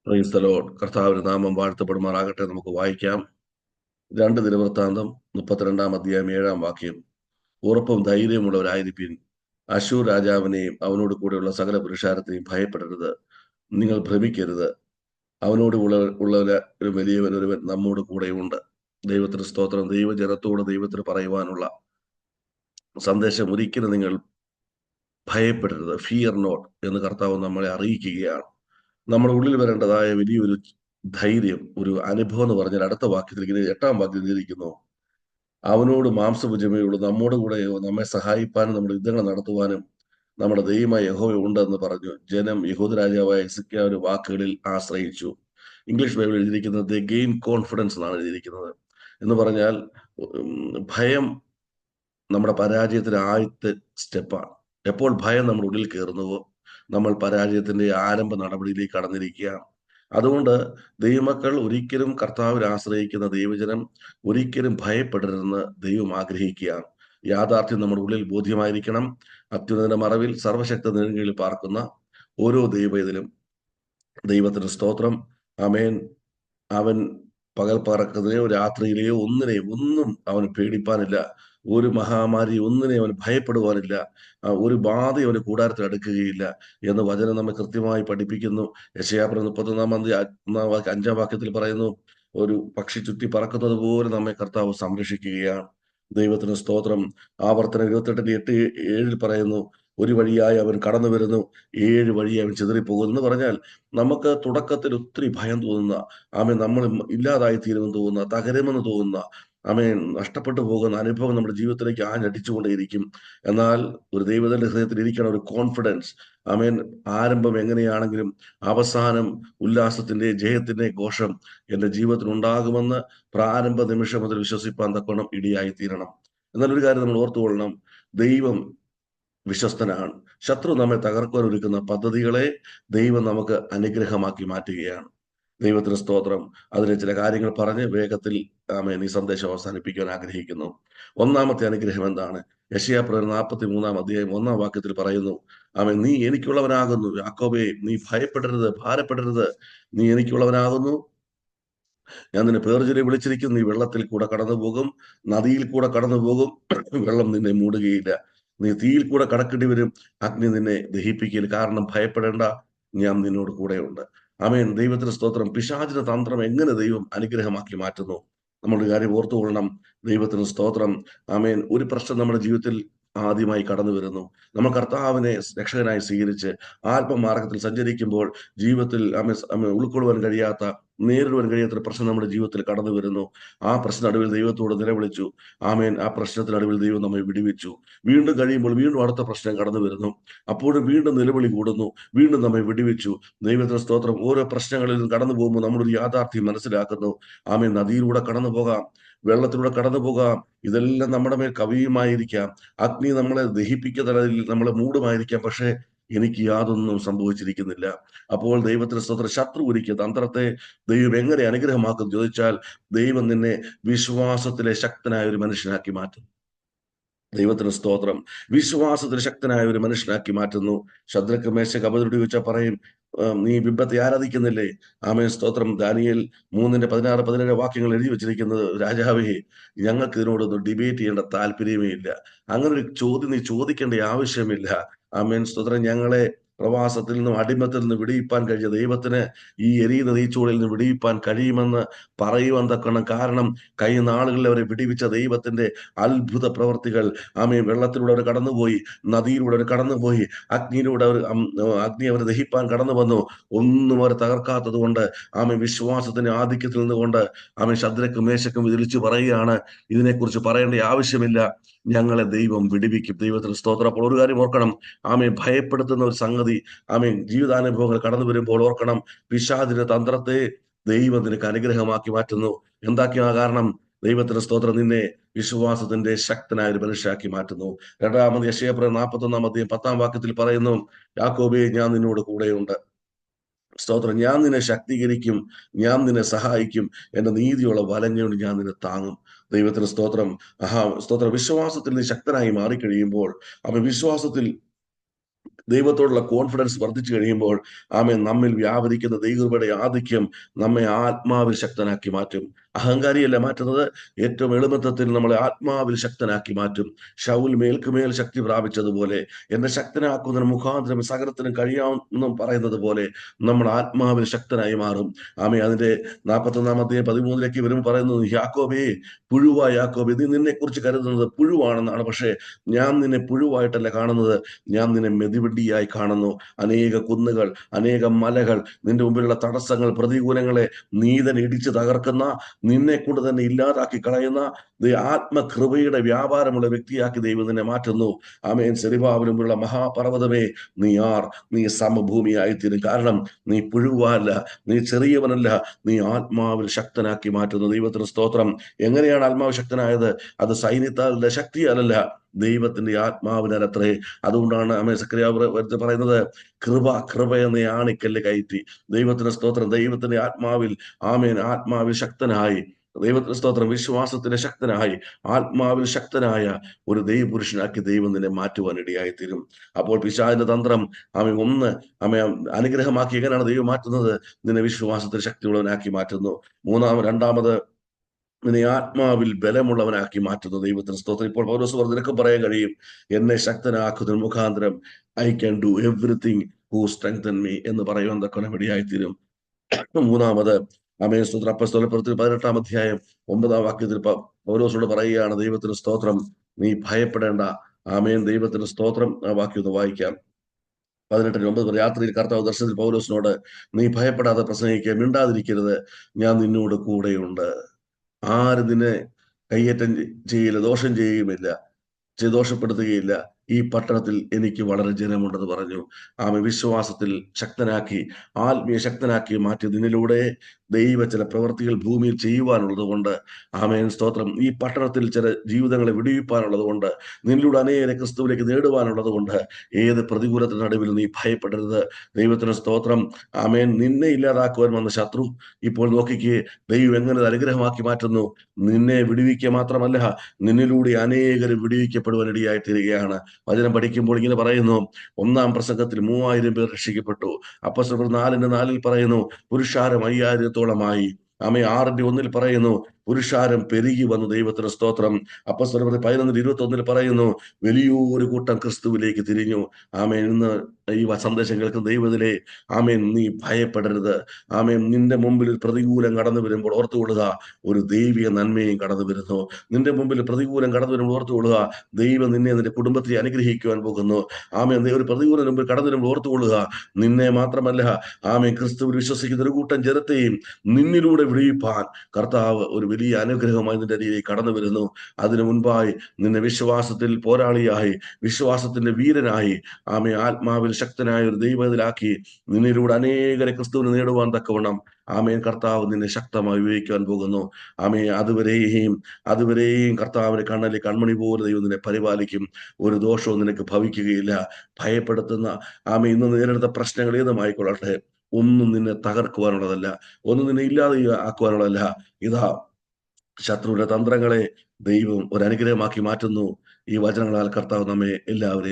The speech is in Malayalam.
Praise the Lord. കർത്താവിന്റെ നാമം വാഴ്ത്തപ്പെടുമാറാകട്ടെ. നമുക്ക് വായിക്കാം. 2 ദിനവൃത്താന്തം 32 അധ്യായം 7 ഉറപ്പും ധൈര്യമുള്ളവരായിരിപ്പിൻ. അശ്ശൂർ രാജാവിനെയും അവനോട് കൂടെയുള്ള സകല പുരുഷാരത്തെയും ഭയപ്പെടരുത്. നിങ്ങൾ ഭ്രമിക്കരുത്. അവനോട് ഉള്ള ഒരു വലിയവൻ ഒരുവൻ നമ്മോട് കൂടെയുണ്ട്. ദൈവത്തിന് സ്തോത്രം. ദൈവജനത്തോട് ദൈവത്തിന് പറയുവാനുള്ള സന്ദേശം: ഒരിക്കലും നിങ്ങൾ ഭയപ്പെടരുത്. ഫിയർ നോട്ട് എന്ന് കർത്താവ് നമ്മളെ അറിയിക്കുകയാണ്. നമ്മുടെ ഉള്ളിൽ വരേണ്ടതായ വലിയൊരു ധൈര്യം, ഒരു അനുഭവം എന്ന് പറഞ്ഞാൽ അടുത്ത വാക്യത്തിൽ ഇങ്ങനെ 8 വാക്യത്തിൽ ഇരിക്കുന്നു: അവനോട് മാംസഭുജമേയുള്ളൂ, നമ്മോട് കൂടെയോ നമ്മെ സഹായിപ്പാനും നമ്മുടെ യുദ്ധങ്ങൾ നടത്തുവാനും നമ്മുടെ ദൈവമായ യഹോവ ഉണ്ടെന്ന് പറഞ്ഞു. ജനം യഹൂദ രാജാവായ ഹിസ്കിയാവിന്റെ വാക്കുകളിൽ ആശ്രയിച്ചു. ഇംഗ്ലീഷ് ബൈബിൾ എഴുതിയിരിക്കുന്നത് ദ ഗെയിൻ കോൺഫിഡൻസ് എന്നാണ് എഴുതിയിരിക്കുന്നത്. എന്ന് പറഞ്ഞാൽ ഭയം നമ്മുടെ പരാജയത്തിന് ആദ്യത്തെ സ്റ്റെപ്പാണ്. എപ്പോൾ ഭയം നമ്മുടെ ഉള്ളിൽ കയറുന്നുവോ നമ്മൾ പരാജയത്തിന്റെ ആരംഭ നടപടിയിലേക്ക് കടന്നിരിക്കുകയാണ്. അതുകൊണ്ട് ദൈവമക്കൾ ഒരിക്കലും കർത്താവിൽ ആശ്രയിക്കുന്ന ദൈവജനം ഒരിക്കലും ഭയപ്പെടരുതെന്ന് ദൈവം ആഗ്രഹിക്കുകയാണ്. യാഥാർത്ഥ്യം നമ്മുടെ ഉള്ളിൽ ബോധ്യമായിരിക്കണം. അത്യുന്നത മറവിൽ സർവശക്ത നിഴലിൽ പാർക്കുന്ന ഓരോ ദൈവത്തിലും ദൈവത്തിന് സ്തോത്രം. ആമേൻ. അവൻ പകൽ പറക്കുന്നതിനെയോ രാത്രിയിലെയോ ഒന്നും അവന് പേടിപ്പാനില്ല. ഒരു മഹാമാരി ഒന്നിനെ അവന് ഭയപ്പെടുവാനില്ല. ഒരു ബാധ അവന് കൂടാരത്തിൽ അടുക്കുകയില്ല എന്ന് വചനം നമ്മെ കൃത്യമായി പഠിപ്പിക്കുന്നു. യെശയ്യാപ്രവചനം 31 5 വാക്യത്തിൽ പറയുന്നു, ഒരു പക്ഷി ചുറ്റി പറക്കുന്നത് പോലെ നമ്മെ കർത്താവ് സംരക്ഷിക്കുകയാണ്. ദൈവത്തിന് സ്തോത്രം. ആവർത്തനം 28:8-7 പറയുന്നു, ഒരു വഴിയായി അവൻ കടന്നു വരുന്നു, 7 വഴിയായി അവൻ ചിതറിപ്പോകുന്നു. എന്ന് പറഞ്ഞാൽ നമുക്ക് തുടക്കത്തിൽ ഒത്തിരി ഭയം തോന്നുന്ന, നമ്മൾ ഇല്ലാതായി തീരുമെന്ന് തോന്നുന്ന, തകരുമെന്ന് തോന്നുന്ന, നഷ്ടപ്പെട്ടു പോകുന്ന അനുഭവം നമ്മുടെ ജീവിതത്തിലേക്ക് ആഞ്ഞടിച്ചുകൊണ്ടേയിരിക്കും. എന്നാൽ ഒരു ദൈവത്തിന്റെ ഹൃദയത്തിൽ ഇരിക്കണം ഒരു കോൺഫിഡൻസ്. ആരംഭം എങ്ങനെയാണെങ്കിലും അവസാനം ഉല്ലാസത്തിന്റെ ജയത്തിന്റെ ഘോഷം എന്റെ ജീവിതത്തിൽ ഉണ്ടാകുമെന്ന് പ്രാരംഭ നിമിഷം മുതൽ വിശ്വസിപ്പാൻ തക്കവണ്ണം ഇടിയായി തീരണം. എന്നാൽ ഒരു കാര്യം നമ്മൾ ഓർത്തുകൊള്ളണം, ദൈവം വിശ്വസ്തനാണ്. ശത്രു നമ്മെ തകർക്കുവാൻ ഒരുക്കുന്ന പദ്ധതികളെ ദൈവം നമുക്ക് അനുഗ്രഹമാക്കി മാറ്റുകയാണ്. ദൈവത്തിന് സ്തോത്രം. അതിലെ ചില കാര്യങ്ങൾ പറഞ്ഞ് വേഗത്തിൽ ഈ സന്ദേശം അവസാനിപ്പിക്കാൻ ആഗ്രഹിക്കുന്നു. ഒന്നാമത്തെ അനുഗ്രഹം എന്താണ്? യെശയ്യാപ്രവചനം 43 അധ്യായം 1 വാക്യത്തിൽ പറയുന്നു, നീ എനിക്കുള്ളവനാകുന്നു. യാക്കോബേ, നീ ഭയപ്പെടരുത്, ഭാരപ്പെടരുത്. നീ എനിക്കുള്ളവനാകുന്നു. ഞാൻ നിന്നെ പേർചൊല്ലി വിളിച്ചിരിക്കുന്നു. നീ വെള്ളത്തിൽ കൂടെ കടന്നു പോകും, നദിയിൽ കൂടെ കടന്നു പോകും, വെള്ളം നിന്നെ മൂടുകയില്ല. നീ തീയിൽ കൂടെ കടക്കേണ്ടി വരും, അഗ്നി നിന്നെ ദഹിപ്പിക്കില്ല. കാരണം ഭയപ്പെടേണ്ട, ഞാൻ നിന്നോട് കൂടെയുണ്ട്. ദൈവത്തിന് സ്തോത്രം. പിശാചിന്റെ തന്ത്രം എങ്ങനെ ദൈവം അനുഗ്രഹമാക്കി മാറ്റുന്നു? നമ്മളൊരു കാര്യം ഓർത്തുകൊള്ളണം. ദൈവത്തിന് സ്തോത്രം. ഒരു പ്രശ്നം നമ്മുടെ ജീവിതത്തിൽ ആദ്യമായി കടന്നു വരുന്നു. നമ്മൾ കർത്താവിനെ രക്ഷകനായി സ്വീകരിച്ച് ആത്മമാർഗത്തിൽ സഞ്ചരിക്കുമ്പോൾ ജീവിതത്തിൽ ഉൾക്കൊള്ളുവാൻ കഴിയാത്ത, നേരിടുവാൻ കഴിയാത്ത പ്രശ്നം നമ്മുടെ ജീവിതത്തിൽ കടന്നു വരുന്നു. ആ പ്രശ്ന നടുവിൽ ദൈവത്തോട് നിലവിളിച്ചു. ആ പ്രശ്നത്തിനടുവിൽ ദൈവം നമ്മെ വിടുവിച്ചു. വീണ്ടും കഴിയുമ്പോൾ വീണ്ടും അടുത്ത പ്രശ്നം കടന്നു വരുന്നു. അപ്പോഴും വീണ്ടും നിലവിളി കൂടുന്നു. വീണ്ടും നമ്മെ വിടുവിച്ചു. ദൈവത്തിന് സ്തോത്രം. ഓരോ പ്രശ്നങ്ങളിൽ നിന്ന് കടന്നു പോകുമ്പോൾ നമ്മളൊരു യാഥാർത്ഥ്യം മനസ്സിലാക്കുന്നു. നദിയിലൂടെ കടന്നു പോകാം, വെള്ളത്തിലൂടെ കടന്നു പോകാം. ഇതെല്ലാം നമ്മുടെ മേൽ കവിയുമായിരിക്കാം, അഗ്നി നമ്മളെ ദഹിപ്പിക്കുന്ന നമ്മളെ മൂടുമായിരിക്കാം. പക്ഷേ എനിക്ക് യാതൊന്നും സംഭവിച്ചിരിക്കുന്നില്ല. അപ്പോൾ ദൈവത്തിന് സ്തോത്രം. ശത്രു ഒരുക്കിയ തന്ത്രത്തെ ദൈവം എങ്ങനെ അനുഗ്രഹമാക്കും ചോദിച്ചാൽ, ദൈവം നിന്നെ വിശ്വാസത്തിലെ ശക്തനായ ഒരു മനുഷ്യനാക്കി മാറ്റും. ദൈവത്തിന് സ്തോത്രം. വിശ്വാസത്തിൽ ശക്തനായ ഒരു മനുഷ്യനാക്കി മാറ്റുന്നു. ശദ്രക്ക് മേശക്ക് അപകടം ചോദിച്ചാൽ പറയും, നീ ബിംബത്തെ ആരാധിക്കുന്നില്ലേ? സ്തോത്രം. ദാനിയേൽ 3:16-17 വാക്യങ്ങൾ എഴുതി വെച്ചിരിക്കുന്നത്, രാജാവേ, ഞങ്ങൾക്ക് ഇതിനോടൊന്നും ഡിബേറ്റ് ചെയ്യേണ്ട താല്പര്യമേ ഇല്ല. അങ്ങനെ ഒരു ചോദ്യം നീ ചോദിക്കേണ്ട ആവശ്യമില്ല. സ്തോത്രം. ഞങ്ങളെ പ്രവാസത്തിൽ നിന്നും അടിമത്തിൽ നിന്ന് വിടിയിപ്പാൻ കഴിഞ്ഞ ദൈവത്തിന് ഈ എരിയുന്ന തീച്ചൂടിൽ നിന്ന് വിടിയിപ്പാൻ കഴിയുമെന്ന് പറയുവാൻ തക്കണം. കാരണം കഴിഞ്ഞ നാളുകളിൽ അവരെ വിടിവിച്ച ദൈവത്തിന്റെ അത്ഭുത പ്രവർത്തികൾ. വെള്ളത്തിലൂടെ അവർ കടന്നുപോയി, നദിയിലൂടെ അവർ കടന്നുപോയി, അഗ്നിയിലൂടെ അഗ്നി അവരെ ദഹിപ്പാൻ കടന്നു വന്നു. ഒന്നും അവർ തകർക്കാത്തത് കൊണ്ട് വിശ്വാസത്തിന്റെ ആധിക്യത്തിൽ നിന്നുകൊണ്ട് ശദ്രക്കും മേശക്കും വിളിച്ചു പറയുകയാണ്, ഇതിനെക്കുറിച്ച് പറയേണ്ട ആവശ്യമില്ല, ഞങ്ങളെ ദൈവം വിടുവിക്കും. ദൈവത്തിന് സ്തോത്രം. അപ്പോൾ ഒരു കാര്യം ഓർക്കണം, ഭയപ്പെടുത്തുന്ന ഒരു സംഗതി ജീവിതാനുഭവങ്ങൾ കടന്നു വരുമ്പോൾ ഓർക്കണം, പിശാചിന്റെ തന്ത്രത്തെ ദൈവം നിനക്ക് അനുഗ്രഹമാക്കി മാറ്റുന്നു. എന്താക്കിയാ കാരണം? ദൈവത്തിന്റെ സ്തോത്രം നിന്നെ വിശ്വാസത്തിന്റെ ശക്തനായ ഒരു മനുഷ്യരാക്കി മാറ്റുന്നു. 2 യെശയ്യാപ്രവചനം 41 അധ്യായം 10 വാക്യത്തിൽ പറയുന്നു, യാക്കോബേ, ഞാൻ നിന്നോട് കൂടെയുണ്ട്. സ്തോത്രം. ഞാൻ നിന്നെ ശക്തീകരിക്കും, ഞാൻ നിന്നെ സഹായിക്കും, എന്റെ നീതിയുള്ള വലഞ്ഞുകൊണ്ട് ഞാൻ നിന്നെ താങ്ങും. ദൈവത്തിന് സ്തോത്രം. സ്തോത്രം. വിശ്വാസത്തിൽ നീ ശക്തനായി മാറിക്കഴിയുമ്പോൾ വിശ്വാസത്തിൽ ദൈവത്തോടുള്ള കോൺഫിഡൻസ് വർദ്ധിച്ചു കഴിയുമ്പോൾ നമ്മിൽ വ്യാപരിക്കുന്ന ദൈവകൃപയുടെ ആധിക്യം നമ്മെ ആത്മാവിൽ ശക്തനാക്കി മാറ്റും. അഹങ്കാരിയല്ല മാറ്റുന്നത്, ഏറ്റവും എളുപ്പത്തിൽ നമ്മളെ ആത്മാവിൽ ശക്തനാക്കി മാറ്റും. ശൗൽ മേൽക്കുമേൽ ശക്തി പ്രാപിച്ചതുപോലെ എന്നെ ശക്തനാക്കുന്നതിന് മുഖാന്തരം സകലത്തിനും കഴിയാമെന്നും പറയുന്നത് പോലെ നമ്മൾ ആത്മാവിൽ ശക്തനായി മാറും. അതിന്റെ 41-13 വരും പറയുന്നത്, യാക്കോബേ, പുഴുവായ യാക്കോബേ, നീ നിന്നെ കുറിച്ച് കരുതുന്നത് പുഴുവാണെന്നാണ്. പക്ഷേ ഞാൻ നിന്നെ പുഴുവായിട്ടല്ല കാണുന്നത്, ഞാൻ നിന്നെ മെതിവണ്ടിയായി കാണുന്നു. അനേക കുന്നുകൾ, അനേകം മലകൾ, നിന്റെ മുമ്പിലുള്ള തടസ്സങ്ങൾ, പ്രതികൂലങ്ങളെ നീ തന്നെ ഇടിച്ച് തകർക്കുന്ന, നിന്നെ കൊണ്ട് തന്നെ ഇല്ലാതാക്കി കളയുന്ന ആത്മകൃപയുടെ വ്യാപാരമുള്ള വ്യക്തിയാക്കി ദൈവം നിന്നെ മാറ്റുന്നു. സെരുബ്ബാബേലിന് മുമ്പിലുള്ള മഹാപർവ്വതമേ, നീ സമഭൂമിയായിത്തീരും. കാരണം നീ പുഴുവല്ല, നീ ചെറിയവനല്ല, നീ ആത്മാവിൽ ശക്തനാക്കി മാറ്റുന്നു. ദൈവത്തിന് സ്തോത്രം. എങ്ങനെയാണ് ആത്മാവ് ശക്തനായത്? അത് സൈന്യത്താലുള്ള ശക്തിയല്ല, ദൈവത്തിന്റെ ആത്മാവിനത്രേ. അതുകൊണ്ടാണ് സക്കറിയാവ് പറയുന്നത്, കൃപ എന്ന ആണിക്കല്ല് കയറ്റി. ദൈവത്തിന്റെ സ്തോത്രം. ദൈവത്തിന്റെ ആത്മാവിൽ ശക്തനായി, ദൈവത്തിന്റെ സ്തോത്രം, വിശ്വാസത്തിന്റെ ശക്തനായി, ആത്മാവിൽ ശക്തനായ ഒരു ദൈവപുരുഷനാക്കി ദൈവം നിന്നെ മാറ്റുവാനിടയായി തീരും. അപ്പോൾ പിശാചിന്റെ തന്ത്രം അനുഗ്രഹമാക്കി എങ്ങനെയാണ് ദൈവം മാറ്റുന്നത്? നിന്നെ വിശ്വാസത്തിൽ ശക്തിയുള്ളവനാക്കി മാറ്റുന്നു. രണ്ടാമത് നിന്നെ ആത്മാവിൽ ബലമുള്ളവനാക്കി മാറ്റുന്ന ദൈവത്തിന് സ്തോത്രം. ഇപ്പോൾ പൗലോസ് പറഞ്ഞു, നിനക്കും പറയാൻ കഴിയും, എന്നെ ശക്തനാക്കുന്നതിന് മുഖാന്തരം I can do everything who strengthen me എന്ന് പറയുവാൻ തക്കവണ്ണം ഇടയായിത്തീരും. മൂന്നാമത് സ്തോത്രം, അപ്പോസ്തലപ്രവൃത്തി 18 9 പൗലോസോട് പറയുകയാണ്, ദൈവത്തിന് സ്തോത്രം, നീ ഭയപ്പെടേണ്ട. ദൈവത്തിന് സ്തോത്രം. ആ വാക്യം ഒന്ന് വായിക്കാം. 18:9 രാത്രിയിൽ കർത്താവ് ദർശനത്തിൽ പൗലോസിനോട്, നീ ഭയപ്പെടാതെ പ്രസംഗിക്കുക, മിണ്ടാതിരിക്കരുത്, ഞാൻ നിന്നോട് കൂടെയുണ്ട്. ആര് നിന്നെ കയ്യേറ്റം ചെയ്യില്ല, ദോഷം ചെയ്യുകയുമില്ല, ദോഷപ്പെടുത്തുകയില്ല. ഈ പട്ടണത്തിൽ എനിക്ക് വളരെ ജനമുണ്ടെന്ന് പറഞ്ഞു. വിശ്വാസത്തിൽ ശക്തനാക്കി, ആത്മീയ ശക്തനാക്കി മാറ്റി നിന്നിലൂടെ ദൈവ ചില പ്രവൃത്തികൾ ഭൂമിയിൽ ചെയ്യുവാനുള്ളത് കൊണ്ട്, സ്തോത്രം, ഈ പട്ടണത്തിൽ ചില ജീവിതങ്ങളെ വിടുവിപ്പാനുള്ളത് കൊണ്ട്, നിന്നിലൂടെ അനേക ക്രിസ്തുവിലേക്ക് നേടുവാനുള്ളത് കൊണ്ട്, ഏത് പ്രതികൂലത്തിന് നടുവിൽ നീ ഭയപ്പെടരുത്. ദൈവത്തിന് സ്തോത്രം. നിന്നെ ഇല്ലാതാക്കുവാൻ വന്ന ശത്രു ഇപ്പോൾ നോക്കിക്കേ, ദൈവം എങ്ങനെ അനുഗ്രഹമാക്കി മാറ്റുന്നു. നിന്നെ വിടുവിക്കുക മാത്രമല്ല, നിന്നിലൂടെ അനേകർ വിടുവിക്കപ്പെടുവാനിടയായി തീരുകയാണ്. വചനം പഠിക്കുമ്പോൾ ഇങ്ങനെ പറയുന്നു, 1-ാം പ്രസംഗത്തിൽ 3000 പേർ രക്ഷിക്കപ്പെട്ടു. അപ്പോസ്തലർ 4:4 പറയുന്നു, പുരുഷാരം 5000-ത്തോളമായി. 6:1 പറയുന്നു, പുരുഷാരം പെരുകി വന്നു. ദൈവത്തിന് സ്തോത്രം. അപ്പോസ്തലർ 11:21 പറയുന്നു, വലിയൊരു കൂട്ടം ക്രിസ്തുവിലേക്ക് തിരിഞ്ഞു. ഇന്ന് ഈ സന്ദേശം കേൾക്കുന്ന ദൈവത്തിലെ നീ ഭയപ്പെടരുത്. നിന്റെ മുമ്പിൽ പ്രതികൂലം കടന്നു വരുമ്പോൾ ഓർത്തുകൊള്ളുക, ഒരു ദൈവിക നന്മയും കടന്നു വരുന്നു. നിന്റെ മുമ്പിൽ പ്രതികൂലം കടന്നു വരുമ്പോൾ ഓർത്തുകൊള്ളുക, ദൈവം നിന്നെ നിന്റെ കുടുംബത്തെ അനുഗ്രഹിക്കുവാൻ പോകുന്നു. ഒരു പ്രതികൂലം മുമ്പിൽ കടന്നു വരുമ്പോൾ ഓർത്തുകൊള്ളുക, നിന്നെ മാത്രമല്ല, ക്രിസ്തുവിൽ വിശ്വസിക്കുന്ന ഒരു കൂട്ടം ജനത്തെയും നിന്നിലൂടെ വിടുവിപ്പാൻ കർത്താവ് ഒരു വലിയ അനുഗ്രഹമായി നിന്റെ അരികിലേക്ക് കടന്നു വരുന്നു. അതിനു മുൻപായി നിന്നെ വിശ്വാസത്തിൽ പോരാളിയായി, വിശ്വാസത്തിന്റെ വീരനായി, ആത്മാവിൽ ശക്തനായ ഒരു ദൈവത്തിലാക്കി നിന്നിലൂടെ അനേകരെ ക്രിസ്തുവിനെ നേടുവാൻ തക്കവണ്ണം കർത്താവ് നിന്നെ ശക്തമായി ഉപയോഗിക്കാൻ പോകുന്നു. അതുവരെയും കർത്താവിന്റെ കണ്ണലിൽ കൺമണി പോലെ ദൈവം നിന്നെ പരിപാലിക്കും. ഒരു ദോഷവും നിനക്ക് ഭവിക്കുകയില്ല. ഭയപ്പെടുത്തുന്ന ഇന്ന് നേരിടുന്ന പ്രശ്നങ്ങൾ ഏതുമായിക്കൊള്ളട്ടെ, ഒന്നും നിന്നെ തകർക്കുവാനുള്ളതല്ല, ഒന്നും നിന്നെ ഇല്ലാതെ ആക്കുവാനുള്ളതല്ല. ഇതാ, ശത്രുവിന്റെ തന്ത്രങ്ങളെ ദൈവം ഒരു അനുഗ്രഹമാക്കി മാറ്റുന്നു. ഈ വചനങ്ങളാൽ കർത്താവ് നമ്മെ എല്ലാവരെയും